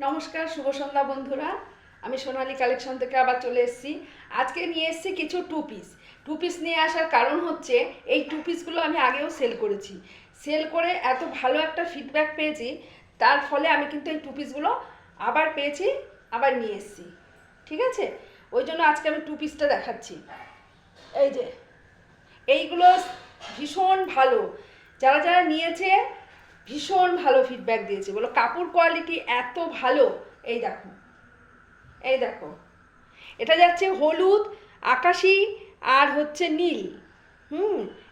নমস্কার, শুভ সন্ধ্যা বন্ধুরা। আমি সোনালী কালেকশন থেকে আবার চলে এসেছি। আজকে নিয়ে এসেছি কিছু টু পিস নিয়ে আসার কারণ হচ্ছে এই টু পিসগুলো আমি আগেও সেল করেছি। সেল করে এত ভালো একটা ফিডব্যাক পেয়েছি, তার ফলে আমি কিন্তু এই টু পিসগুলো আবার পেয়েছি, আবার নিয়ে এসেছি। ঠিক আছে, ওই জন্য আজকে আমি টু পিসটা দেখাচ্ছি। এই যে এইগুলো ভীষণ ভালো, যারা যারা নিয়েছে ভীষণ ভালো ফিডব্যাক দিয়েছে, বলো কাপড় কোয়ালিটি এত ভালো। এই দেখো, এই দেখো, এটা যাচ্ছে হলুদ, আকাশি আর হচ্ছে নীল,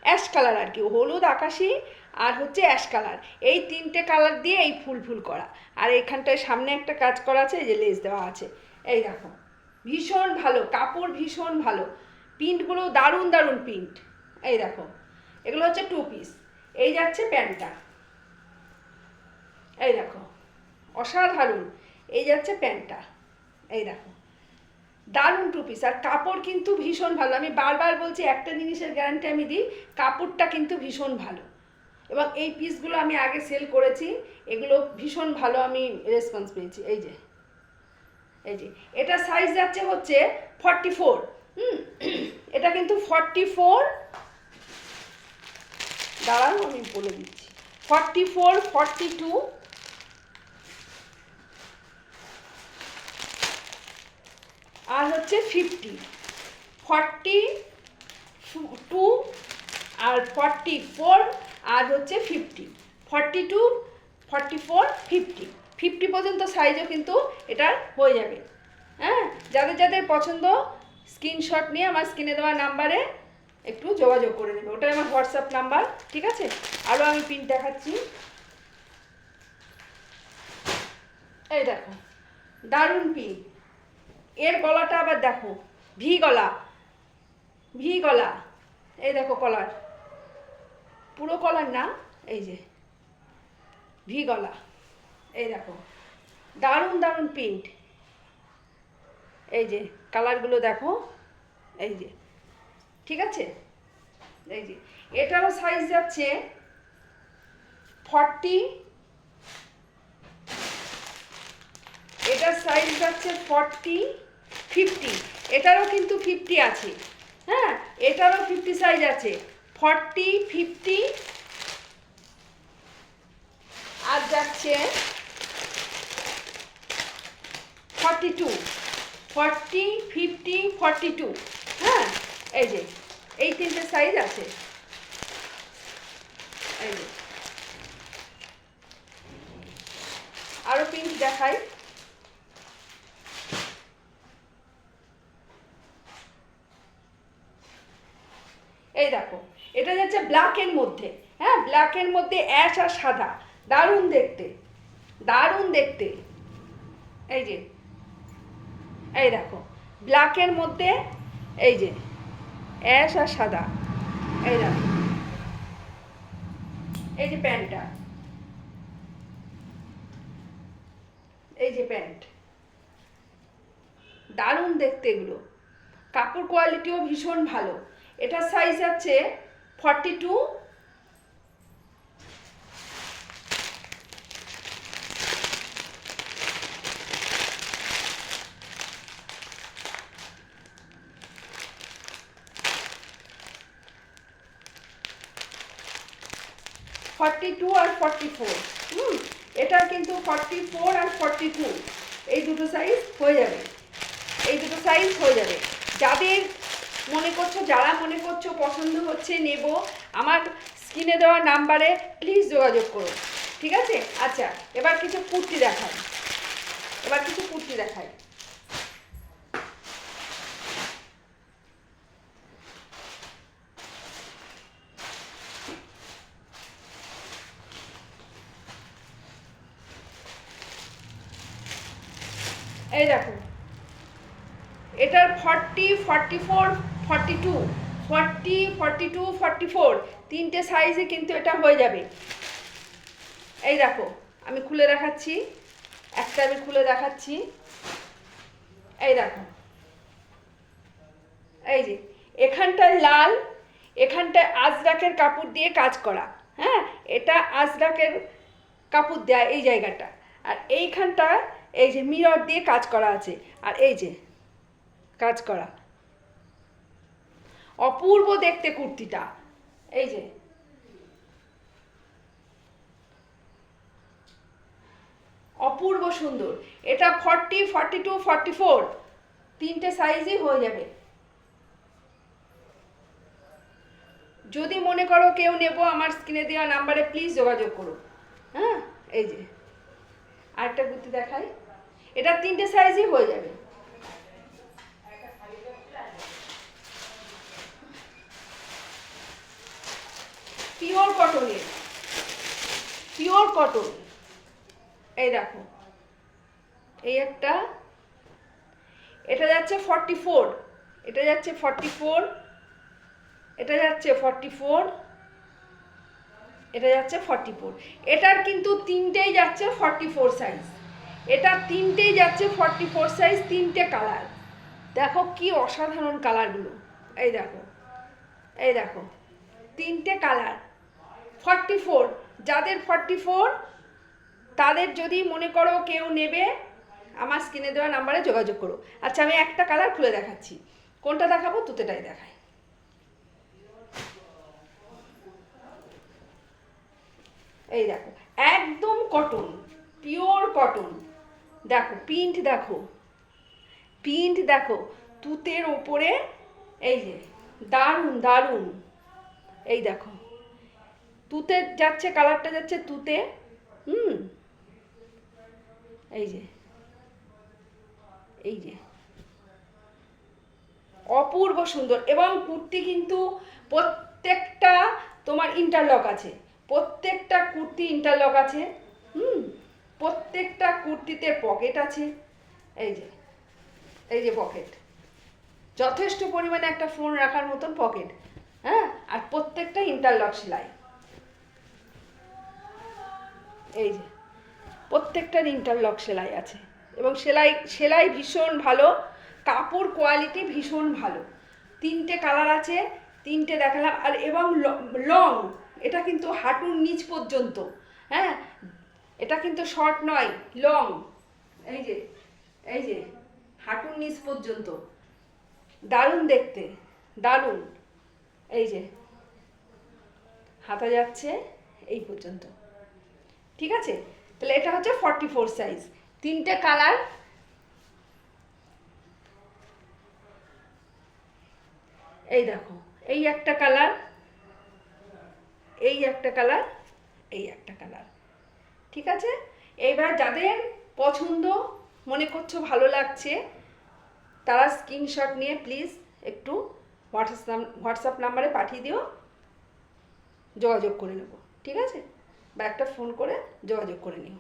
অ্যাশ কালার আর কি, হলুদ, আকাশি আর হচ্ছে অ্যাশ কালার, এই তিনটে কালার দিয়ে এই ফুল ফুল করা। আর এইখানটায় সামনে একটা কাজ করা আছে, এই যে লেস দেওয়া আছে। এই দেখো, ভীষণ ভালো কাপড়, ভীষণ ভালো, প্রিন্টগুলো দারুণ দারুণ প্রিন্ট। এই দেখো, এগুলো হচ্ছে টু পিস। এই যাচ্ছে প্যান্টটা, এই দেখো, অসাধারণ। এই যাচ্ছে প্যান্টটা, এই দেখো, দারুণ টু পিস। আর কাপড় কিন্তু ভীষণ ভালো, আমি বারবার বলছি, একটা জিনিসের গ্যারান্টি আমি দিই, কাপড়টা কিন্তু ভীষণ ভালো। এবং এই পিসগুলো আমি আগে সেল করেছি, এগুলো ভীষণ ভালো আমি রেসপন্স পেয়েছি। এই যে, এই যে এটা সাইজ যাচ্ছে হচ্ছে 44। এটা কিন্তু 44, দাঁড়াও আমি বলে দিচ্ছি, 44, 42 আর হচ্ছে 50, 42 আর 44 আর হচ্ছে 50, 42, 44, 50, 50 পর্যন্ত সাইজও কিন্তু এটার হয়ে যাবে। হ্যাঁ, যাদের যাদের পছন্দ স্ক্রিনশট নিয়ে আমার স্ক্রিনে দেওয়া নাম্বারে একটু যোগাযোগ করে নেবে, ওটাই আমার হোয়াটসঅ্যাপ নাম্বার। ঠিক আছে, আরও আমি প্রিন্ট দেখাচ্ছি। এই দেখো, দারুণ প্রিন্ট। এর গলাটা আবার দেখো, ভি গলা, ভি গলা। এই দেখো কলার, পুরো কলার না, এই যে ভি গলা। এই দেখো, দারুণ দারুণ প্রিন্ট। এই যে কালারগুলো দেখো, এই যে, ঠিক আছে। এই যে এটারও সাইজ যাচ্ছে 40, এটার সাইজ যাচ্ছে 40, 50, এটারও কিন্তু 50 আছে। হ্যাঁ, এটারও 50 সাইজ আছে, 40, 50 আর যাচ্ছে 42, 40, 50, 42। হ্যাঁ, এই যে এই তিনটে সাইজ আছে। এই যে আরো প্রিন্ট দেখাই। এই দেখো, এটা যাচ্ছে ব্ল্যাকের মধ্যে। হ্যাঁ, ব্ল্যাকের মধ্যে অ্যাশ আর সাদা, দারুণ দেখতে, দারুণ দেখতে। এই যে, এই দেখো, ব্ল্যাকের মধ্যে এই যে অ্যাশ আর সাদা। এই দেখো, এই যে প্যান্টটা, এই যে প্যান্ট, দারুণ দেখতে এগুলো, কাপড় কোয়ালিটিও ভীষণ ভালো। এটার সাইজ আছে 42, 42 আর 44। এটার কিন্তু 44 আর 42 এই দুটো সাইজ হয়ে যাবে, এই দুটো সাইজ হয়ে যাবে। যাদের মনে করছো, যারা মনে করছো পছন্দ হচ্ছে নেব, আমার স্ক্রিনে দেওয়া নাম্বারে প্লিজ যোগাযোগ করো। ঠিক আছে, আচ্ছা এবার কিছু কুর্তি দেখাই, এবার কিছু কুর্তি দেখাই। এই দেখো, এটার 40, 44, 42, 40, 42, 44 তিনটে সাইজে কিন্তু এটা হয়ে যাবে। এই দেখো, আমি খুলে দেখাচ্ছি, একটা আমি খুলে দেখাচ্ছি। এই দেখো, এই যে এখানটায় লাল, এখানটায় আজরাকের কাপড় দিয়ে কাজ করা। হ্যাঁ, এটা আজরাকের কাপড় দেয়া এই জায়গাটা, আর এইখানটা এই যে মিরর দিয়ে কাজ করা আছে, আর এই যে কাজ করা, অপূর্ব দেখতে কুর্তিটা। এই যে অপূর্ব সুন্দর। এটা 40, 42, 44 তিনটে সাইজই হয়ে যাবে। যদি মনে করো কেউ নেবো, আমার স্ক্রিনে দেওয়া নাম্বারে প্লিজ যোগাযোগ করো। হ্যাঁ, এই যে আরেকটা কুর্তি দেখাই, এটা তিনটে সাইজই হয়ে যাবে। পিওর কটনের, পিওর কটন। এই দেখো, এই একটা, এটা যাচ্ছে 44, এটা যাচ্ছে 44, এটা যাচ্ছে 44, এটা যাচ্ছে 44। এটার কিন্তু তিনটেই যাচ্ছে 44 সাইজ, এটা তিনটেই যাচ্ছে 44 সাইজ, তিনটে কালার। দেখো কি অসাধারণ কালারগুলো, এই দেখো, এই দেখো, তিনটে কালার 44। যাদের 44 তাদের যদি মনে করো কেউ নেবে, আমার স্ক্রিনে দেওয়া নাম্বারে যোগাযোগ করো। আচ্ছা, আমি একটা কালার খুলে দেখাচ্ছি, কোনটা দেখাবো? তুতেটাই দেখাই। এই দেখো, একদম কটন, পিওর কটন। দেখো প্রিন্ট, দেখো প্রিন্ট, দেখো তুতের ওপরে, এই যে দারুণ দারুণ। এই দেখো, তুতে যাচ্ছে, কালারটা যাচ্ছে তুতে। এই যে, এই যে অপূর্ব সুন্দর। এবং কুর্তি কিন্তু প্রত্যেকটা তোমার ইন্টারলক আছে, প্রত্যেকটা কুর্তি ইন্টারলক আছে। প্রত্যেকটা কুর্তিতে পকেট আছে। এই যে, এই যে পকেট, যথেষ্ট পরিমাণে একটা ফোন রাখার মতন পকেট। হ্যাঁ, আর প্রত্যেকটা ইন্টারলক সেলাই। এই যে প্রত্যেকটার ইন্টারলক সেলাই আছে, এবং সেলাই সেলাই ভীষণ ভালো, কাপড় কোয়ালিটি ভীষণ ভালো। তিনটে কালার আছে, তিনটে দেখালাম। আর এবং লং, এটা কিন্তু হাঁটুর নিচ পর্যন্ত। হ্যাঁ, এটা কিন্তু শর্ট নয়, লং। এই যে, এই যে হাঁটুর নিচ পর্যন্ত, দারুণ দেখতে, দারুণ। এই যে হাতা যাচ্ছে এই পর্যন্ত, ঠিক আছে? তাহলে এটা হচ্ছে 44 সাইজ, তিনটে কালার। এই দেখো, এই একটা কালার, এই একটা কালার, এই একটা কালার, ঠিক আছে? এবার যাদের পছন্দ মনে করছো ভালো লাগছে, তারা স্ক্রিনশট নিয়ে প্লিজ একটু হোয়াটসঅ্যাপ নাম্বারে পাঠিয়ে দিও, যোগাযোগ করে নেব, ঠিক আছে? বা একটা ফোন করে যোগাযোগ করে নিও।